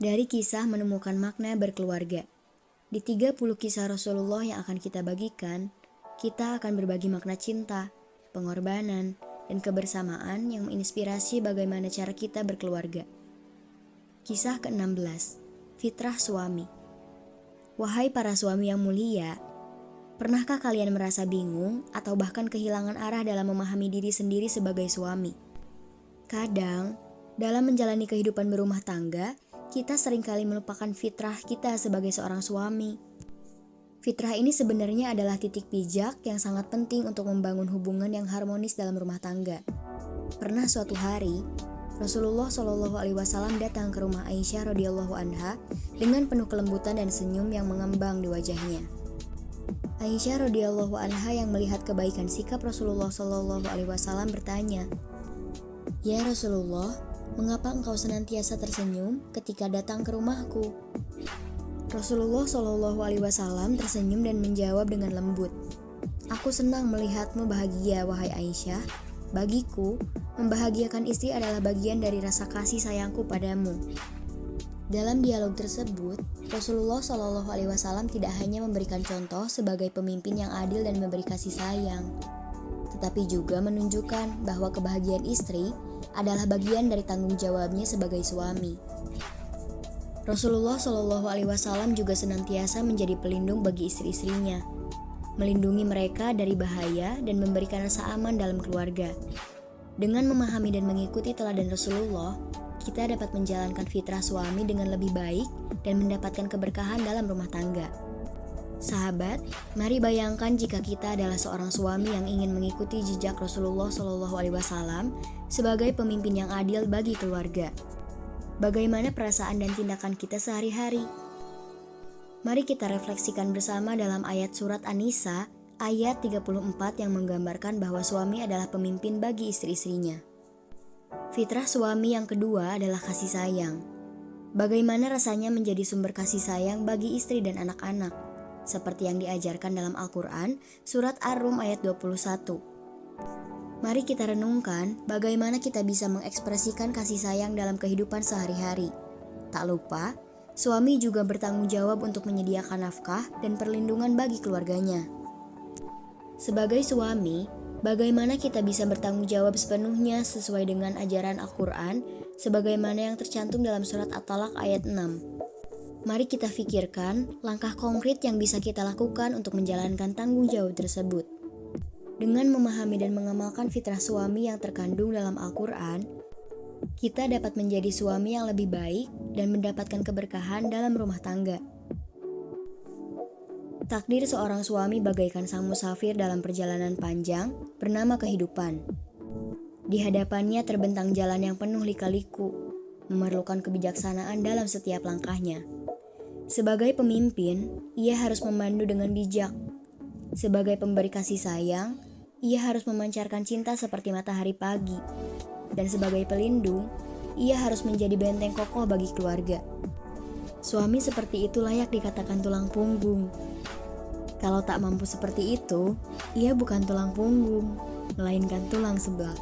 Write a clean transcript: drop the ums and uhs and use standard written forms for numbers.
Dari kisah menemukan makna berkeluarga. Di 30 kisah Rasulullah yang akan kita bagikan, kita akan berbagi makna cinta, pengorbanan, dan kebersamaan yang menginspirasi bagaimana cara kita berkeluarga. Kisah ke-16, Fitrah Suami. Wahai para suami yang mulia, pernahkah kalian merasa bingung atau bahkan kehilangan arah dalam memahami diri sendiri sebagai suami? Kadang, dalam menjalani kehidupan berumah tangga, kita seringkali melupakan fitrah kita sebagai seorang suami. Fitrah ini sebenarnya adalah titik pijak yang sangat penting untuk membangun hubungan yang harmonis dalam rumah tangga. Pernah suatu hari, Rasulullah Shallallahu Alaihi Wasallam datang ke rumah Aisyah radhiyallahu anha dengan penuh kelembutan dan senyum yang mengembang di wajahnya. Aisyah radhiyallahu anha yang melihat kebaikan sikap Rasulullah Shallallahu Alaihi Wasallam bertanya, "Ya Rasulullah, mengapa engkau senantiasa tersenyum ketika datang ke rumahku?" Rasulullah Shallallahu Alaihi Wasallam tersenyum dan menjawab dengan lembut, "Aku senang melihatmu bahagia, wahai Aisyah. Bagiku, membahagiakan istri adalah bagian dari rasa kasih sayangku padamu." Dalam dialog tersebut, Rasulullah Shallallahu Alaihi Wasallam tidak hanya memberikan contoh sebagai pemimpin yang adil dan memberi kasih sayang, tetapi juga menunjukkan bahwa kebahagiaan istri adalah bagian dari tanggung jawabnya sebagai suami. Rasulullah Shallallahu Alaihi Wasallam juga senantiasa menjadi pelindung bagi istri-istrinya, melindungi mereka dari bahaya dan memberikan rasa aman dalam keluarga. Dengan memahami dan mengikuti teladan Rasulullah, kita dapat menjalankan fitrah suami dengan lebih baik dan mendapatkan keberkahan dalam rumah tangga. Sahabat, mari bayangkan jika kita adalah seorang suami yang ingin mengikuti jejak Rasulullah Shallallahu Alaihi Wasallam sebagai pemimpin yang adil bagi keluarga. Bagaimana perasaan dan tindakan kita sehari-hari? Mari kita refleksikan bersama dalam ayat surat An-Nisa ayat 34 yang menggambarkan bahwa suami adalah pemimpin bagi istri-istrinya. Fitrah suami yang kedua adalah kasih sayang. Bagaimana rasanya menjadi sumber kasih sayang bagi istri dan anak-anak, seperti yang diajarkan dalam Al-Quran, surat Ar-Rum ayat 21. Mari kita renungkan bagaimana kita bisa mengekspresikan kasih sayang dalam kehidupan sehari-hari. Tak lupa, suami juga bertanggung jawab untuk menyediakan nafkah dan perlindungan bagi keluarganya. Sebagai suami, bagaimana kita bisa bertanggung jawab sepenuhnya sesuai dengan ajaran Al-Quran sebagaimana yang tercantum dalam surat At-Talaq ayat 6. Mari kita pikirkan langkah konkret yang bisa kita lakukan untuk menjalankan tanggung jawab tersebut. Dengan memahami dan mengamalkan fitrah suami yang terkandung dalam Al-Quran, kita dapat menjadi suami yang lebih baik dan mendapatkan keberkahan dalam rumah tangga. Takdir seorang suami bagaikan sang musafir dalam perjalanan panjang bernama kehidupan. Di hadapannya terbentang jalan yang penuh lika-liku, memerlukan kebijaksanaan dalam setiap langkahnya. Sebagai pemimpin, ia harus memandu dengan bijak. Sebagai pemberi kasih sayang, ia harus memancarkan cinta seperti matahari pagi. Dan sebagai pelindung, ia harus menjadi benteng kokoh bagi keluarga. Suami seperti itu layak dikatakan tulang punggung. Kalau tak mampu seperti itu, ia bukan tulang punggung, melainkan tulang sebelah.